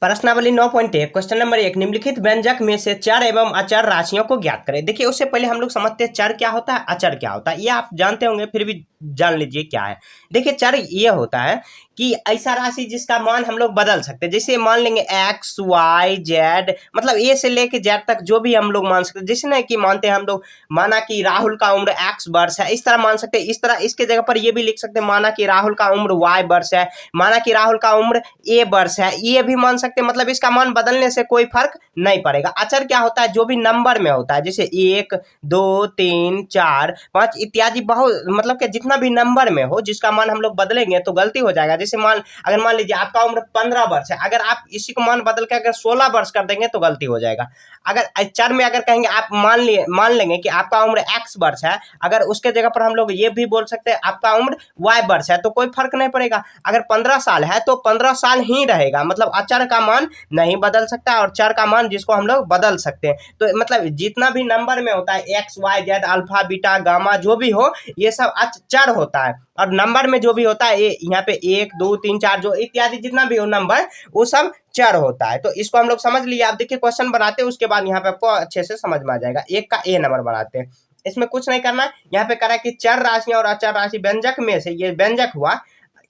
प्रश्नावली 9.1 question number 1 निम्नलिखित व्यंजक में से चर एवं अचर राशियों को ज्ञात करें। देखिए उससे पहले हम लोग समझते हैं चर क्या होता है, अचर क्या होता है। ये आप जानते होंगे, फिर भी जान लीजिए क्या है। देखिए चर ये होता है कि ऐसा राशि जिसका मान हम लोग बदल सकते हैं। जैसे मान लेंगे एक्स वाई जेड, मतलब ए से लेके जेड तक जो भी हम लोग मान सकते हैं। जैसे ना कि मानते हैं हम लोग, माना कि राहुल का उम्र एक्स वर्ष है, इस तरह मान सकते हैं। इस तरह इसके जगह पर ये भी लिख सकते हैं, माना कि राहुल का उम्र वाई वर्ष है, माना कि राहुल का उम्र ए वर्ष है, ये भी मान सकते हैं। मतलब इसका मान बदलने से कोई फर्क नहीं पड़ेगा। अचर क्या होता है, जो भी नंबर में होता है, जैसे 1 2 3 4 5 इत्यादि, बहुत मतलब कि जितना भी नंबर में हो जिसका मान हम लोग बदलेंगे तो गलती हो जाएगा। जैसे अगर मान लीजिए आपका उम्र 15 वर्ष है, अगर आप इसी को मान बदल के अगर 16 वर्ष कर देंगे तो गलती हो जाएगा। अगर चर में अगर कहेंगे, आप मान लेंगे कि आपका उम्र एक्स वर्ष है, अगर उसके जगह पर हम लोग ये भी बोल सकते हैं आपका उम्र वाई वर्ष है, तो कोई फर्क नहीं पड़ेगा। अगर 15 साल है तो 15 साल ही रहेगा। मतलब अचर का मान नहीं बदल सकता और चर का मान जिसको हम लोग बदल सकते हैं। तो मतलब जितना भी नंबर में होता है, X Y Z alpha beta gamma जो भी हो, ये सब चर होता है। और नंबर में जो भी होता है, ये यहाँ पे 1 2 3 4 जो इत्यादि जितना भी हो नंबर, वो सब चर होता है। तो इसको हम लोग समझ लिए। आप देखिए क्वेश्चन बनाते हैं, उसके बाद यहाँ पे आपको अच्छे से समझ में आ जाएगा। एक का ए नंबर बनाते हैं, इसमें कुछ नहीं करना है। यहाँ पे करा कि चर राशियां और अचर राशि व्यंजक में से, ये व्यंजक हुआ,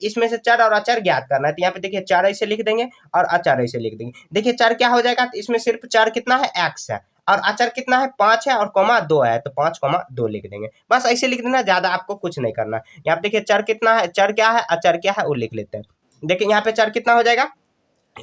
इसमें से चर और अचर ज्ञात करना है। तो यहाँ पे देखिए चर ऐसे लिख देंगे और अचर ऐसे लिख देंगे। देखिए चर क्या हो जाएगा, तो इसमें सिर्फ चर कितना है, एक्स है, और अचर कितना है, 5 है, और कॉमा 2 है, तो 5 कॉमा 2 लिख देंगे। बस ऐसे लिख देना, ज्यादा आपको कुछ नहीं करना। यहाँ पे देखिए चर कितना है, चर क्या है, अचर क्या है, वो लिख लेते हैं। देखिए यहाँ पे चर कितना हो जाएगा,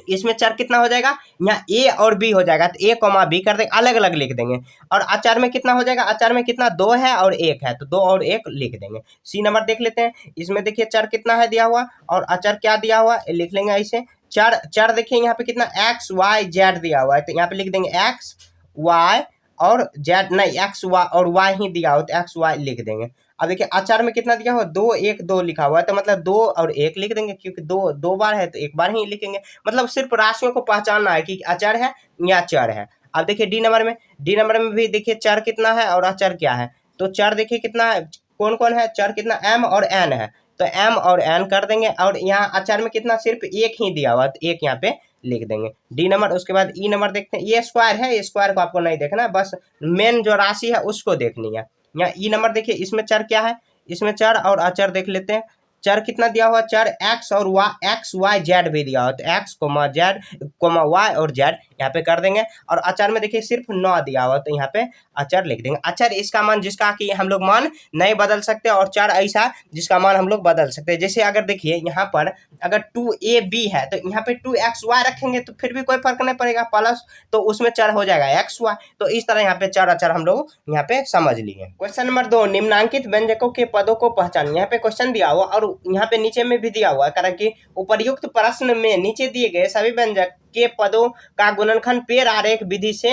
इसमें चर कितना हो जाएगा, यहाँ ए और बी हो जाएगा, तो ए कॉमा बी कर देंगे, अलग अलग लिख देंगे। और अचर में कितना हो जाएगा, अचर में कितना 2 है और 1 है, तो 2 और 1 लिख देंगे। सी नंबर देख लेते हैं। इसमें देखिए चर कितना है दिया हुआ और अचर क्या दिया हुआ, लिख लेंगे ऐसे। चर चर देखिए यहाँ पे कितना एक्स वाई जेड दिया हुआ है, तो यहाँ पे लिख देंगे एक्स वाई और जेड, नहीं एक्स वाई और वाई ही दिया हो, तो एक्स वाई लिख देंगे। अब देखिए अचर में कितना दिया हुआ, 2 1 2 लिखा हुआ है, तो मतलब 2 और 1 लिख देंगे, क्योंकि दो बार है तो एक बार ही लिखेंगे। मतलब सिर्फ राशियों को पहचानना है कि अचर है या चर है। अब देखिए डी नंबर में भी देखिए चर कितना है और अचर क्या है। तो चर देखिए कितना है, कौन कौन है चर, कितना एम और एन है, तो एम और एन कर देंगे। और यहाँ अचर में कितना, सिर्फ 1 ही दिया हुआ, तो 1 यहाँ पे लिख देंगे। डी नंबर, उसके बाद ई नंबर देखते हैं। ये स्क्वायर है, ये स्क्वायर को आपको नहीं देखना, बस मेन जो राशि है उसको देखनी है। यहाँ ई नंबर देखिए, इसमें चर क्या है, इसमें चर और अचर देख लेते हैं। चर कितना दिया हुआ, चर एक्स और एक्स वाई जेड भी दिया हुआ, तो X comma Z comma Y और जेड यहाँ पे कर देंगे। और अचर में देखिए सिर्फ 9 दिया हुआ, तो यहाँ पे अचर लिख देंगे। अचर इसका मान जिसका कि हम लोग मान नहीं बदल सकते, और चर ऐसा जिसका मान हम लोग बदल सकते हैं। जैसे अगर देखिए यहाँ पर अगर 2ab है, तो यहाँ पे 2xy रखेंगे तो फिर भी कोई फर्क नहीं पड़ेगा, प्लस तो उसमें चर हो जाएगा xy। तो इस तरह यहाँ पे चर अचर हम लोग यहाँ पे समझ लिए। क्वेश्चन नंबर 2 निम्नांकित व्यंजकों के पदों को पहचान। यहाँ पे क्वेश्चन दिया हुआ और यहाँ पे नीचे में भी दिया हुआ है, कारण कि उपर्युक्त प्रश्न में नीचे दिए गए सभी व्यंजक के पदों का गुणनखंड पेड़ आरेख विधि से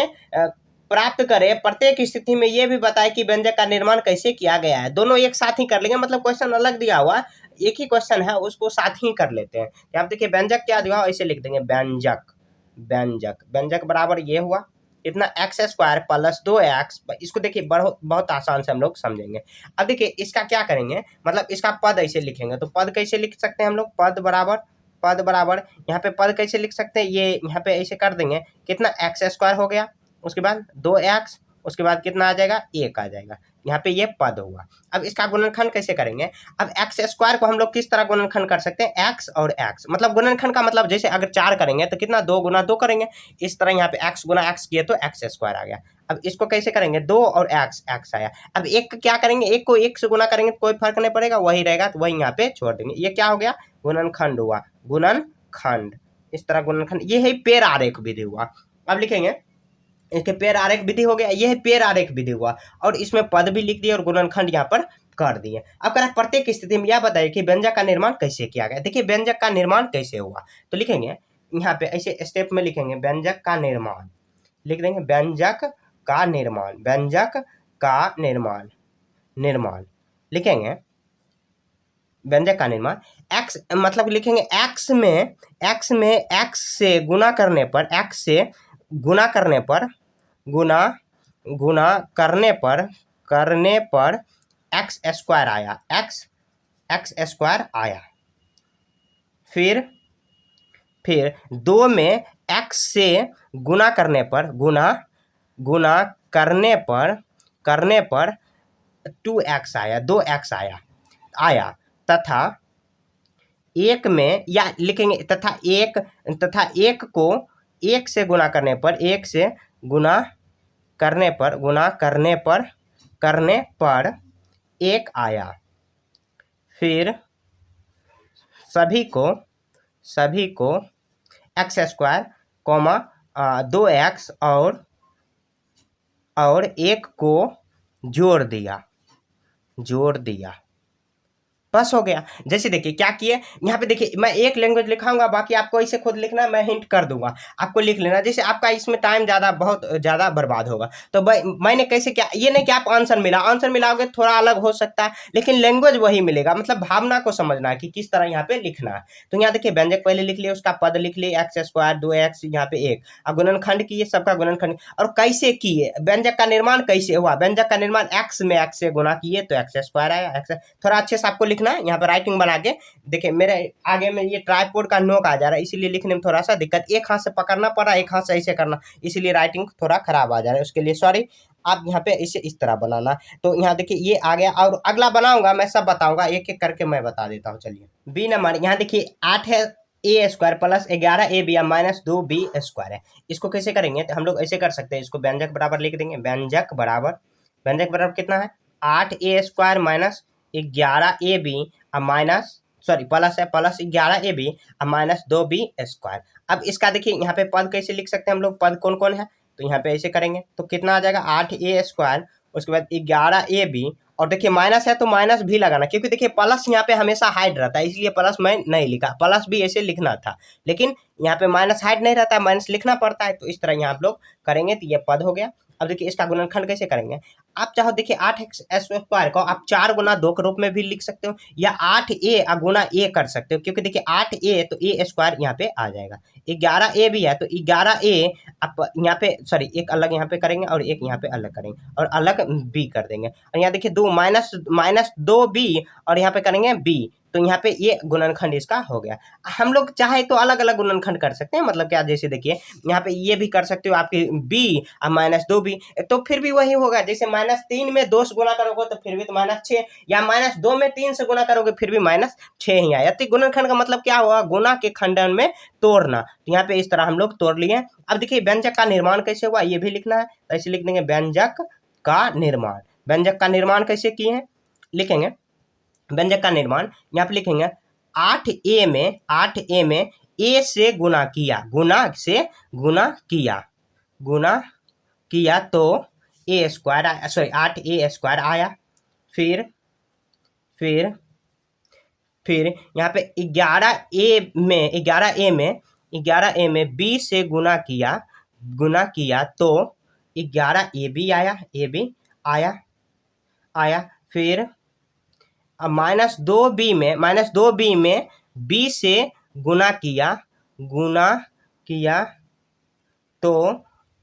प्राप्त करें। प्रत्येक स्थिति में यह भी बताए कि व्यंजक का निर्माण कैसे किया गया है। दोनों एक साथ ही कर लेंगे, मतलब क्वेश्चन अलग दिया हुआ, एक ही क्वेश्चन है, उसको साथ ही कर लेते हैं। यहाँ देखिए व्यंजक क्या दिया, ऐसे लिख देंगे व्यंजक। व्यंजक व्यंजक बराबर ये हुआ इतना एक्स स्क्वायर प्लस 2x। इसको देखिए बहुत आसान से हम लोग समझेंगे। अब देखिए इसका क्या करेंगे, मतलब इसका पद ऐसे लिखेंगे। तो पद कैसे लिख सकते हैं हम लोग, पद बराबर यहाँ पे पद कैसे लिख सकते हैं, ये यहाँ पे ऐसे कर देंगे, कितना एक्स स्क्वायर हो गया, उसके बाद 2x, उसके बाद कितना आ जाएगा, 1 आ जाएगा। यहाँ पे ये पद हुआ। अब इसका गुणनखंड कैसे करेंगे, अब एक्स स्क्वायर को हम लोग किस तरह गुणनखंड कर सकते हैं, एक्स और एक्स, मतलब गुणनखंड का मतलब जैसे अगर 4 करेंगे तो कितना 2 गुना 2 करेंगे, इस तरह यहाँ पे एक्स गुना एक्स किए तो एक्स स्क्वायर आ गया। अब इसको कैसे करेंगे, 2 और एक्स आया। अब एक क्या करेंगे, एक को 1 से गुना करेंगे तो कोई फर्क नहीं पड़ेगा, वही रहेगा, तो वही यहाँ पे छोड़ देंगे। ये क्या हो गया, गुणनखंड हुआ, गुणनखंड। इस तरह गुणनखंड, ये है पेड़ आरेख विधि हुआ। अब लिखेंगे इसके पेड़ आरेख विधि हो गया, यह पेड़ आरेख विधि हुआ, और इसमें पद भी लिख दिए और गुणनखंड यहाँ पर कर दिए। अब कह प्रत्येक स्थिति में यह बताइए कि व्यंजक का निर्माण कैसे किया गया। देखिए व्यंजक का निर्माण कैसे हुआ, तो लिखेंगे यहाँ पे ऐसे स्टेप में लिखेंगे, व्यंजक का निर्माण लिख देंगे, व्यंजक का निर्माण, व्यंजक का निर्माण लिखेंगे, व्यंजक का निर्माण। एक्स मतलब लिखेंगे एक्स में एक्स से गुना करने पर, एक्स से गुना करने पर एक्स स्क्वायर आया, एक्स स्क्वायर आया। फिर 2 में x से गुना करने पर गुना करने पर 2x आया, 2x आया तथा एक में या लिखेंगे तथा एक को एक से गुना करने पर करने पर एक आया। फिर सभी को एक्स स्क्वायर कॉमा 2x और एक को जोड़ दिया। बस हो गया। जैसे देखिए क्या किए, यहाँ पे देखिए मैं एक लैंग्वेज लिखाऊंगा, बाकी आपको इसे खुद लिखना है, मैं हिंट कर दूंगा, आपको लिख लेना। जैसे आपका इसमें टाइम बहुत ज़्यादा बर्बाद होगा, तो मैंने कैसे क्या, ये नहीं कि आप आंसर मिलाओगे थोड़ा अलग हो सकता है, लेकिन लैंग्वेज वही मिलेगा। मतलब भावना को समझना है कि किस तरह यहाँ पे लिखना है। तो यहाँ देखिए व्यंजक पहले लिख लिए, उसका पद लिख लिए एक्स स्क्वायर 2x यहाँ पे 1, और गुणनखंड किए, सबका गुणनखंड। और कैसे किए, व्यंजक का निर्माण कैसे हुआ, व्यंजक का निर्माण x में x से गुना किए तो एक्स स्क्वायर आया। थोड़ा अच्छे से आपको लिखना है, यहाँ पे राइटिंग बना के देखिए। मेरे आगे में ये ट्राइपॉड का नोक आ जा रहा है, इसीलिए लिखने में थोड़ा सा दिक्कत, एक हाथ से पकड़ना पड़ा, एक हाथ से ऐसे करना, इसीलिए राइटिंग थोड़ा खराब आ जा रहा है, उसके लिए सॉरी। आप यहाँ पे इसे इस तरह बनाना। तो यहाँ देखिए ये आ गया, और अगला बनाऊंगा मैं, सब बताऊंगा, एक एक करके मैं बता देता हूँ। चलिए बी नंबर, यहाँ देखिए 8 है a square plus 11 a b minus 2 b square है। इसको कैसे करेंगे, तो हम लोग ऐसे कर सकते हैं, इसको व्यंजक बराबर लिख देंगे। व्यंजक बराबर कितना है, 8 a square minus 11 a b minus plus है, plus 11 a b minus 2 b square. अब इसका देखिए यहाँ पे पद कैसे लिख सकते हैं हम लोग, पद कौन कौन है, तो यहाँ पे ऐसे करेंगे तो कितना आ जाएगा, 8 ए स्क्वायर, उसके बाद 11 ए बी, और देखिए माइनस है तो माइनस भी लगाना, क्योंकि देखिए प्लस यहाँ पे हमेशा हाइड रहता है, इसलिए प्लस मैं नहीं लिखा, प्लस भी ऐसे लिखना था, लेकिन यहाँ पे माइनस हाइड नहीं रहता है, माइनस लिखना पड़ता है। तो इस तरह यहाँ आप लोग करेंगे तो ये पद हो गया। अब देखिए इसका गुणनखंड कैसे करेंगे, आप चाहो देखिए 8x स्क्वायर को आप 4 गुना 2 के रूप में भी लिख सकते हो, या 8a गुना a कर सकते हो, क्योंकि देखिए 8a तो a स्क्वायर यहाँ पे आ जाएगा। 11a भी है तो 11a आप यहाँ पे सॉरी एक अलग यहाँ पे करेंगे और एक यहाँ पे अलग करेंगे और अलग b कर देंगे, और यहाँ देखिए 2 माइनस 2b और यहाँ पे करेंगे b, तो यहाँ पे ये गुणनखंड इसका हो गया। हम लोग चाहे तो अलग अलग गुणनखंड कर सकते हैं, मतलब क्या, जैसे देखिए यहाँ पे ये भी कर सकते हो आपकी b और माइनस 2b, तो फिर भी वही होगा। जैसे -3 में 2 से गुना करोगे तो फिर भी तो -6, या -2 में 3 से गुना करोगे फिर भी -6 ही आया। तो गुणनखंड का मतलब क्या हुआ, गुना के खंडन में तोड़ना। तो यहाँ पे इस तरह हम लोग तोड़ लिए। अब देखिए व्यंजक का निर्माण कैसे हुआ ये भी लिखना है, तो ऐसे लिख देंगे व्यंजक का निर्माण कैसे किए हैं, लिखेंगे व्यंजक का निर्माण, यहाँ पे लिखेंगे 8a में a से गुना किया तो a स्क्वायर आया, सॉरी 8a स्क्वायर आया। फिर यहाँ पे 11a में b से गुना किया तो 11ab आया। फिर -2b में b से गुना किया तो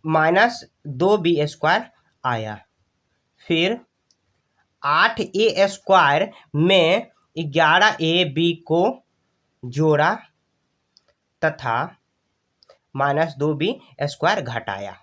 -2b स्क्वायर आया। फिर 8a स्क्वायर में 11ab को जोड़ा तथा -2b स्क्वायर घटाया।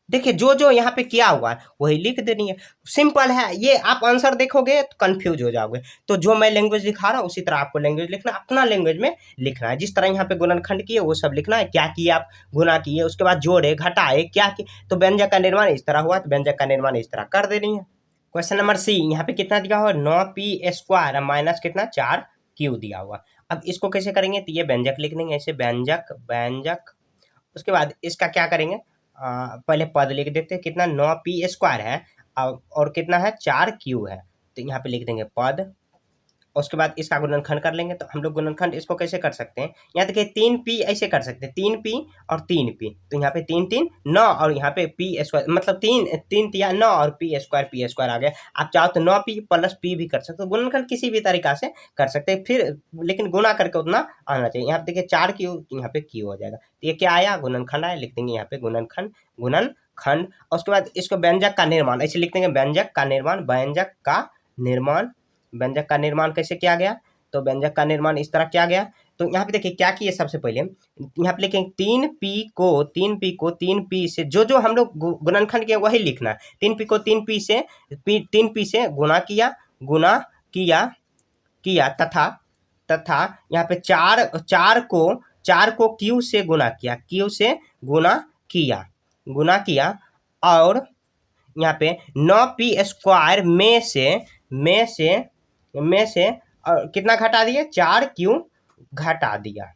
देखिए जो यहाँ पे किया हुआ है वही लिख देनी है, सिंपल है ये। आप आंसर देखोगे तो कंफ्यूज हो जाओगे, तो जो मैं लैंग्वेज लिखा रहा हूँ उसी तरह आपको लैंग्वेज लिखना, अपना लैंग्वेज में लिखना है। जिस तरह यहाँ पे गुणनखंड किए वो सब लिखना है, क्या किए आप, गुना किए, उसके बाद जोड़े घटाए क्या किए, तो व्यंजक का निर्माण इस तरह हुआ, तो व्यंजक का निर्माण इस तरह कर देनी है। क्वेश्चन नंबर सी, यहाँ पे कितना दिया हुआ, 9p स्क्वायर माइनस कितना 4q दिया हुआ। अब इसको कैसे करेंगे, तो ये व्यंजक लिख देंगे ऐसे, व्यंजक। उसके बाद इसका क्या करेंगे, पहले पद लिख देते हैं, कितना 9p स्क्वायर है और कितना है 4q है, तो यहाँ पे लिख देंगे पद। उसके बाद इसका गुणनखंड कर लेंगे, तो हम लोग गुणनखंड इसको कैसे कर सकते हैं, यहाँ देखिए 3p ऐसे कर सकते हैं, 3p और 3p, तो यहाँ पे 3 9 और यहाँ पे p स्क्वायर, मतलब 3 तिया 9 और p स्क्वायर आ गया। आप चाहो तो 9p प्लस p भी कर सकते हो, गुणनखंड किसी भी तरीका से कर सकते हैं, फिर लेकिन गुना करके उतना आना चाहिए। यहाँ पे देखिए 4q, यहाँ पे q हो जाएगा, तो ये क्या आया, गुणनखंड आया, लिख देंगे यहाँ पे गुणनखंड। और उसके बाद इसको व्यंजक का निर्माण ऐसे लिख देंगे, व्यंजक का निर्माण कैसे किया गया, तो व्यंजक का निर्माण इस तरह किया गया। तो यहाँ पे देखिए क्या किए, सबसे पहले यहाँ पे लिखेंगे 3p से जो हम लोग गुणनखंड किया वही लिखना है। 3p को 3p से गुणा किया तथा यहाँ पे चार को q से गुणा किया और यहाँ पे 9p स्क्वायर में से और कितना घटा दिए, 4q घटा दिया।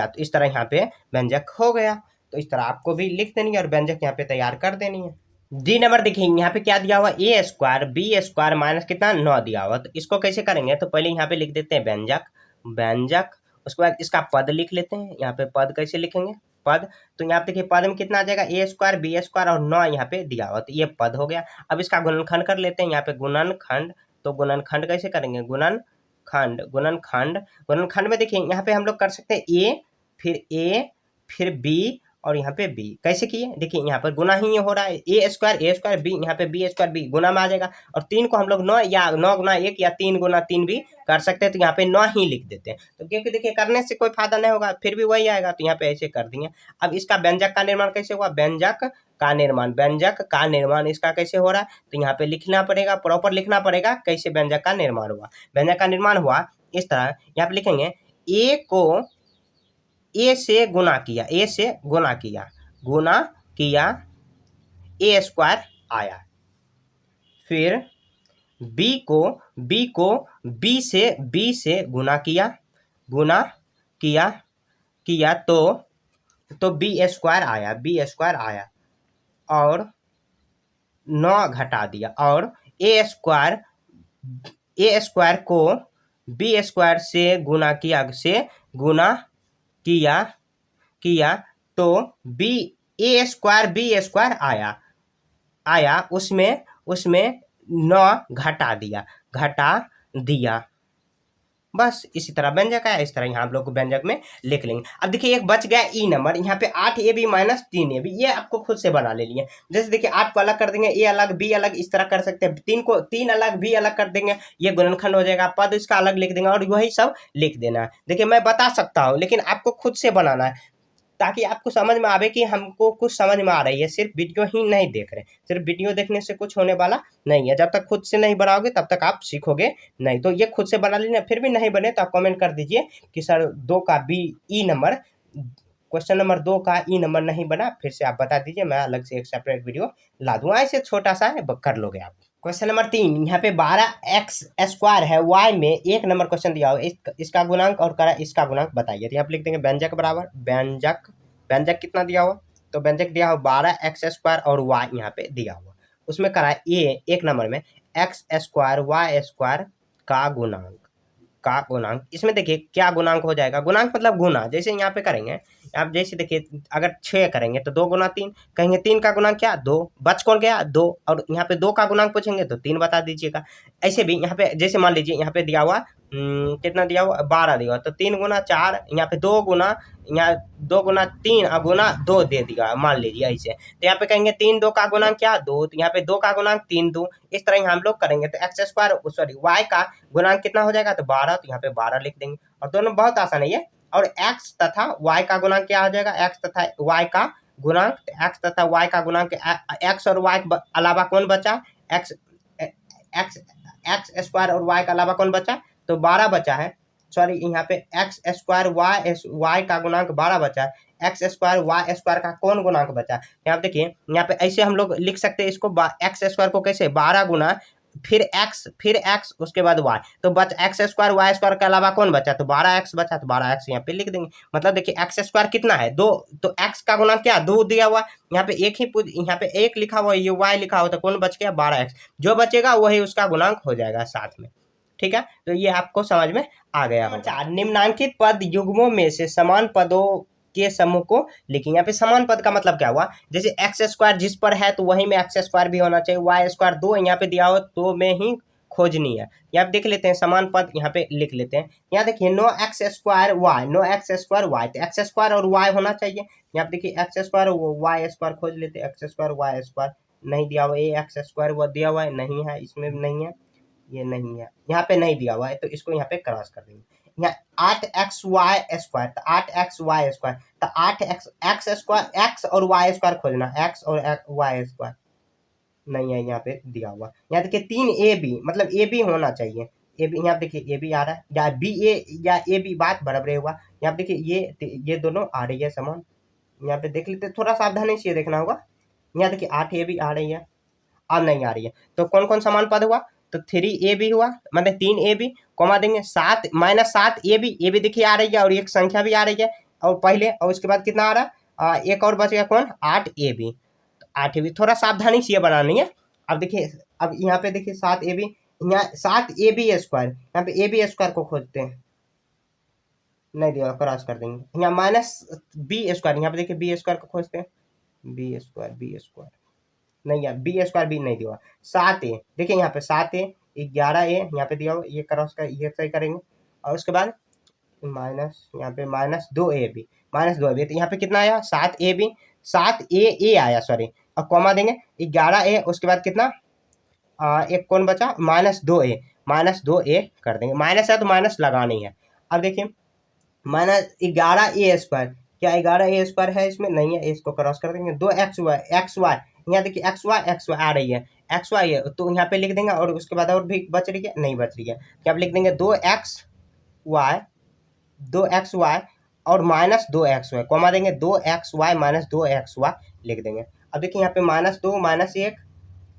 तो इस तरह यहाँ पे व्यंजक हो गया। तो इस तरह आपको भी लिख देनी है और व्यंजक यहाँ पे तैयार कर देनी है। डी नंबर देखिए यहाँ पे क्या दिया हुआ, ए स्क्वायर बी स्क्वायर माइनस कितना 9 दिया हुआ। तो इसको कैसे करेंगे, तो पहले यहाँ पे लिख देते हैं व्यंजक, उसके बाद इसका पद लिख लेते हैं। यहाँ पे पद कैसे लिखेंगे, पद, तो यहाँ पे देखिए पद में कितना आ जाएगा, ए स्क्वायर बी स्क्वायर और 9 यहाँ पे दिया हुआ, तो ये पद हो गया। अब इसका गुणनखंड कर लेते हैं। यहाँ पे गुणनखंड, तो गुणनखंड कैसे करेंगे, गुणनखंड में देखिए यहाँ पे हम लोग कर सकते हैं ए फिर बी और यहाँ पे बी। कैसे किए, देखिए यहाँ पर गुना ही हो रहा है, ए स्क्वायर बी, यहाँ पे बी स्क्वायर बी गुना में आ जाएगा। और 3 को हम लोग 9 गुना 1 या 3 गुना 3 भी कर सकते हैं, तो यहाँ पे 9 ही लिख देते हैं। तो क्योंकि देखिए करने से कोई फायदा नहीं होगा, फिर भी वही आएगा, तो यहाँ पे ऐसे कर दिए। अब इसका व्यंजक का निर्माण कैसे हुआ, व्यंजक का निर्माण इसका कैसे हो रहा है, तो यहाँ पे लिखना पड़ेगा, प्रॉपर लिखना पड़ेगा कैसे व्यंजक का निर्माण हुआ। व्यंजक का निर्माण हुआ इस तरह, यहाँ पे लिखेंगे ए को ए से गुना किया ए स्क्वायर आया। फिर बी को बी से गुना किया तो बी स्क्वायर आया और 9 घटा दिया। और ए स्क्वायर को बी स्क्वायर से गुना किया तो बी ए स्क्वायर बी स्क्वायर आया, उसमें 9 घटा दिया। बस इसी तरह व्यंजक आया। इस तरह यहाँ आप लोग को व्यंजक में लिख लेंगे। अब देखिए एक बच गया ई नंबर, यहाँ पे 8ab माइनस 3ab, ये आपको खुद से बना ले लिए। जैसे देखिए 8 को अलग कर देंगे, ए अलग बी अलग, इस तरह कर सकते हैं। 3 को 3 अलग बी अलग कर देंगे, ये गुणनखंड हो जाएगा। पद इसका अलग लिख देंगे और वही सब लिख देना है। देखिए मैं बता सकता हूँ, लेकिन आपको खुद से बनाना है ताकि आपको समझ में आवे कि हमको कुछ समझ में आ रही है। सिर्फ वीडियो ही नहीं देख रहे, सिर्फ वीडियो देखने से कुछ होने वाला नहीं है। जब तक खुद से नहीं बनाओगे तब तक आप सीखोगे नहीं। तो ये खुद से बना लीजिए, फिर भी नहीं बने तो आप कमेंट कर दीजिए कि सर 2 का B E number, question number 2 का ई नंबर नहीं बना, फिर से आप बता दीजिए, मैं अलग से एक सेपरेट वीडियो ला दूंगा। ऐसे छोटा सा कर लोगे आप। क्वेश्चन नंबर 3, यहाँ पे 12x स्क्वायर है, y में 1 नंबर क्वेश्चन दिया हो, इसका गुणांक और करा इसका गुणांक बताइए। तो यहाँ पे लिख देंगे व्यंजक बराबर व्यंजक कितना दिया हुआ, तो व्यंजक दिया हुआ 12x स्क्वायर और y यहाँ पे दिया हुआ, उसमें करा ए 1 नंबर में x स्क्वायर y स्क्वायर का गुणांक। इसमें देखिए क्या गुणांक हो जाएगा, गुणांक मतलब गुना। जैसे यहाँ पे करेंगे आप, जैसे देखिए अगर 6 करेंगे तो 2 गुना 3 कहेंगे, 3 का गुणांक क्या 2, बच कौन गया 2, और यहाँ पे 2 का गुणांक पूछेंगे तो 3 बता दीजिएगा। ऐसे भी यहाँ पे जैसे मान लीजिए यहाँ पे दिया हुआ कितना दिया हुआ 12 दिया हुआ, तो 3 गुना 4, यहाँ पे 2 गुना 3 और गुना 2 दे दिया मान लीजिए ऐसे। तो यहाँ पे कहेंगे 3 2 का गुणांक क्या 2, तो यहाँ पे 2 का गुणांक 3 2, इस तरह हम लोग करेंगे। तो एक्स स्क्वायर सॉरी y का गुणांक कितना हो जाएगा, तो 12, तो यहाँ पे 12 लिख देंगे। और दोनों बहुत आसान है ये। और x तथा y का गुणांक क्या हो जाएगा, x तथा y का गुणांक, x तथा y का गुणांक, x और y के अलावा कौन बचा, x स्क्वायर और y का अलावा कौन बचा, तो 12 बचा है। सॉरी यहाँ पे एक्स स्क्वायर वाई का गुणांक 12 बचा है, एक्स स्क्वायर वाई स्क्वायर का कौन गुणांक बचा है। यहाँ देखिए यहाँ पे ऐसे हम लोग लिख सकते हैं इसको, एक्स स्क्वायर को कैसे 12 गुना फिर एक्स उसके बाद वाई, तो बच एक्स स्क्वायर वाई स्क्वायर के अलावा कौन बचा, तो 12x बचा, तो 12x यहाँ पे लिख देंगे। मतलब देखिए एक्स स्क्वायर कितना है 2, तो एक्स का गुणांक क्या 2 दिया हुआ, यहाँ पे एक ही यहाँ पे 1 लिखा हुआ, ये y लिखा हुआ, तो कौन बच गया 12x, जो बचेगा वही उसका गुणांक हो जाएगा साथ में। ठीक है, तो ये आपको समझ में आ गया होगा। निम्नांकित पद युग्मों में से समान पदों के समूह को लिखिए। यहाँ पे समान पद का मतलब क्या हुआ, जैसे एक्स स्क्वायर जिस पर है तो वही में एक्स स्क्वायर भी होना चाहिए, वाई स्क्वायर 2 यहाँ पे दिया हो तो में ही खोजनी है। यहाँ पे देख लेते हैं समान पद, यहाँ पे लिख लेते हैं। यहाँ देखिए नो एक्स स्क्वायर वाई, तो एक्स स्क्वायर और वाई होना चाहिए। यहाँ पे देखिए एक्स स्क्वायर वाई स्क्वायर खोज लेते हैं, एक्स स्क्वायर वाई स्क्वायर नहीं दिया हुआ, ये एक्स स्क्वायर वो दिया हुआ है नहीं है, इसमें नहीं है, ये नहीं है, यहाँ पे नहीं दिया हुआ है, तो इसको यहाँ पे क्रॉस कर देंगे। यहाँ 8xy² तो 8xy², तो 8x एक्स और वाई स्क्वायर खोजना, एक्स और वाई स्क्वायर नहीं है यहाँ पे दिया हुआ। यहाँ देखिए 3ab मतलब ए बी होना चाहिए, ए बी यहाँ देखिए ए बी आ रहा है या बी ए या ए बी, बात बराबर हुआ। यहाँ पे देखिए ये दोनों आ रही है समान, यहाँ पे देख लेते, थोड़ा सावधानी से देखना होगा। यहाँ देखिए 8ab आ रही है, अब नहीं आ रही है, तो कौन कौन समान पद हुआ, तो 3ab हुआ, मतलब 3ab, कॉमा देंगे 7 माइनस 7ab, ए भी देखिए आ रही है और एक संख्या भी आ रही है और पहले, और उसके बाद कितना आ रहा है, एक और बच गया कौन, 8ab। 8ab थोड़ा सावधानी से ये बनानी है। अब देखिए, अब यहाँ पे देखिए 7ab, यहाँ 7ab², यहाँ पे ab² को खोजते हैं, नहीं दिया, क्रॉस कर देंगे। यहाँ -b², यहाँ पे देखिए b² को खोजते हैं, b² नहीं है, b² भी नहीं दिया। 7a देखिए यहाँ पे 7a 11a यहाँ पे दिया हुआ, ये क्रॉस कर, ये सही करेंगे। और उसके बाद माइनस, यहाँ पे -2ab, तो यहाँ पे कितना आया, 7ab 7a आया, सॉरी, और कॉमा देंगे 11a, उसके बाद कितना, एक कौन बचा, -2a कर देंगे, माइनस है तो माइनस लगानी है। अब देखिए -11a², क्या 11a² है इसमें, नहीं है, इसको क्रॉस कर देंगे। 2xy, यहाँ देखिए xy आ रही है, xy है तो यहाँ पे लिख देंगे, और उसके बाद और भी बच रही है, नहीं बच रही है, क्या आप लिख देंगे 2xy और -2xy, कॉमा देंगे 2xy -2xy लिख देंगे। अब देखिए यहाँ पे -2 -1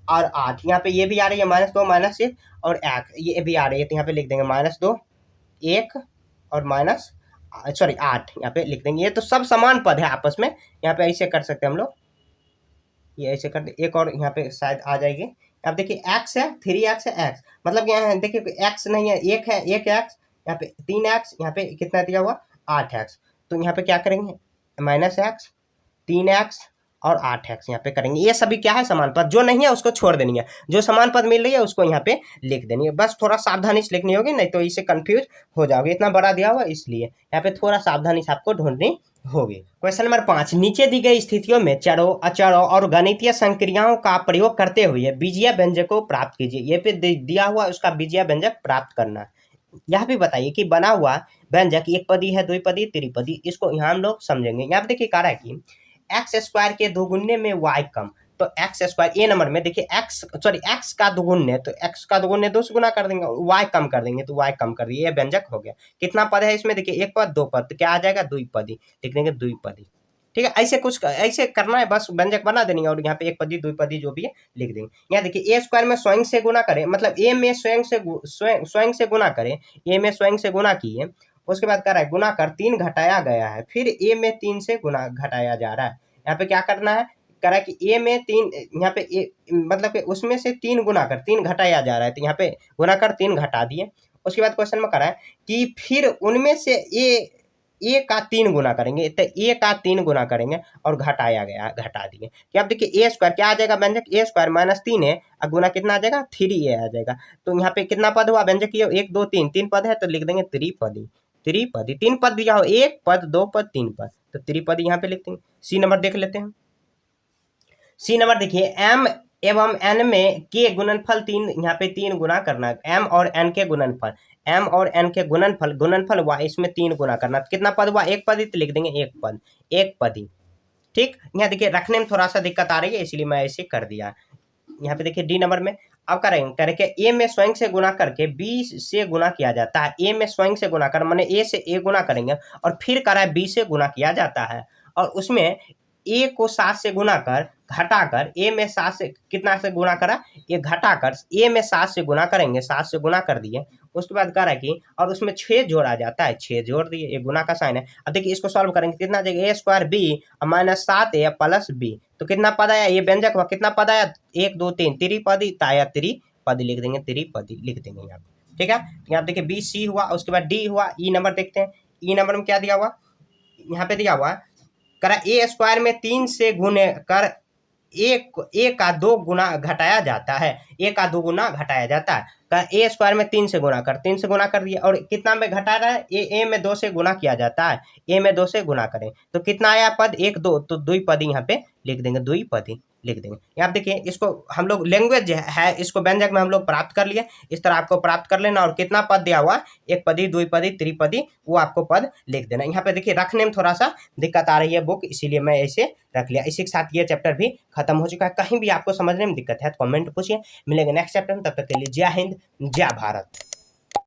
और 8, यहाँ पे ये भी आ रही है -2 -1 और 1, ये भी आ रही है, तो यहाँ पे लिख देंगे -2 1 और 8 यहाँ पे लिख देंगे। ये तो सब समान पद है आपस में, यहाँ पे ऐसे कर सकते हैं हम लोग, ये ऐसे कर दे, एक और यहाँ पे शायद आ जाएगी। अब देखिए x है, 3x है, x मतलब यहाँ देखिए x नहीं है, एक है, एक x, यहाँ पे 3x, यहाँ पे कितना दिया हुआ 8x, तो यहाँ पे क्या करेंगे -x 3x और 8x यहाँ पे करेंगे। ये सभी क्या है, समान पद, जो नहीं है उसको छोड़ देनी है, जो समान पद मिल रही है उसको यहाँ पे लिख देनी है। बस थोड़ा सावधानी से लिखनी होगी, नहीं तो इसे कंफ्यूज हो जाओगे, इतना बड़ा दिया हुआ इसलिए यहाँ पे थोड़ा सावधानी से आपको ढूंढनी होगी। क्वेश्चन नंबर 5, नीचे दी गई स्थितियों में चरों, अचरों और गणितीय संक्रियाओं का प्रयोग करते हुए बीजीय व्यंजक को प्राप्त कीजिए। ये पे दिया हुआ उसका बीजीय व्यंजक प्राप्त करना है। यह भी बताइए कि बना हुआ व्यंजक एक पदी है, द्विपदी, त्रिपदी, इसको यहाँ हम लोग समझेंगे। यहाँ पे देखिए कह रहा है कि x² के दोगुने में y कम, तो x², ए नंबर में देखिए x का दोगुने, तो x का दोगुने 2 से गुना कर देंगे, y कम कर देंगे, तो y कम कर दिए, ये व्यंजक हो गया। कितना पद है इसमें, देखिए एक पद, दो पद, तो क्या आ जाएगा, द्विपदी, लिख देंगे द्विपदी। ठीक है, ऐसे कुछ ऐसे करना है, बस व्यंजक बना देंगे और यहाँ पे एक पदी, द्विपदी जो भी है लिख देंगे। यहाँ देखिए a² में स्वयं से गुना करें, मतलब a में स्वयं से गुना करें, a में स्वयं से गुना किए, उसके बाद कह रहा है गुना कर 3 घटाया गया है, फिर a में 3 से गुना घटाया जा रहा है। यहाँ पे क्या करना है, कह रहा है कि a में 3, यहाँ पे a मतलब कि उसमें से 3 गुना कर, 3 घटाया जा रहा है, तो यहाँ पे गुना कर 3 घटा दिए। उसके बाद क्वेश्चन में कह रहा है कि फिर उनमें से a का 3 गुना करेंगे, तो a का 3 गुना करेंगे और घटाया गया, घटा दिए। क्या आप देखिए a² क्या आ जाएगा व्यंजक, a² -3 है, और गुना कितना आ जाएगा 3a आ जाएगा। तो यहाँ पे कितना पद हुआ व्यंजक, ये 1 2 3 3 पद है, तो लिख देंगे त्रिपदी। 3 पद दिया हो, 1 पद 2 पद 3 पद, तो त्रिपदी यहाँ पे लिख देंगे। सी नंबर देख लेते हैं। सी नंबर देखिए, m एवं n में के गुणनफल 3, यहाँ पे 3 गुना करना है, m और n के गुणनफल, m और n के गुणनफल y, इसमें 3 गुना करना। कितना पद हुआ, एक पद, तो लिख देंगे एक पदी। ठीक, यहाँ देखिए रखने में थोड़ा सा दिक्कत आ रही है, इसलिए मैं ऐसे कर दिया। यहाँ पे देखिए डी नंबर में अब करके ए में स्वयं से गुना करके बी से गुना किया जाता है। ए में स्वयं से गुना कर माने ए से ए गुना करेंगे और फिर करा बी से गुना किया जाता है, और उसमें ए को 7 से गुना कर घटाकर ए में 7 से कितना से गुना करा, ये घटाकर ए में 7 से गुना करेंगे, 7 से गुना कर दिए। उसके बाद कह रहा है कि और उसमें 6 जोड़ा जाता है, 6 जोड़ दिए, ये गुना का साइन है। अब देखिए इसको सॉल्व करेंगे, कितना जाएगा a² b -7a plus b, तो कितना पद आया, ये व्यंजक हुआ, कितना पद आया 1 2 3, त्रिपदी, ताया त्रिपदी लिख देंगे, त्रिपदी लिख देंगे यहाँ पे। ठीक है, यहाँ देखिए बी सी हुआ, उसके बाद डी हुआ। ई नंबर देखते हैं, ई नंबर में क्या दिया हुआ, यहाँ पे दिया हुआ करा a² में 3 से गुने कर ए का 2 गुना घटाया जाता है, ए का 2 गुना घटाया जाता है। का ए स्क्वायर में 3 से गुना कर, 3 से गुना कर दिया, और कितना में घटा रहा है, ए में 2 से गुना किया जाता है, ए में 2 से गुना करें तो कितना आया पद, 1 2, तो द्विपदी यहाँ पे लिख देंगे, द्विपदी लिख देंगे। यहाँ देखिए इसको हम लोग लैंग्वेज है, इसको व्यंजक में हम लोग प्राप्त कर लिए, इस तरह आपको प्राप्त कर लेना, और कितना पद दिया हुआ, एक पदी, द्विपदी, त्रिपदी, वो आपको पद लिख देना। यहाँ पे देखिए रखने में थोड़ा सा दिक्कत आ रही है बुक, इसीलिए मैं ऐसे रख लिया। इसी के साथ ये चैप्टर भी खत्म हो चुका है। कहीं भी आपको समझने में दिक्कत है तो कमेंट पूछिए, मिलेंगे नेक्स्ट चैप्टर में, तब तक के लिए जय हिंद, जय भारत।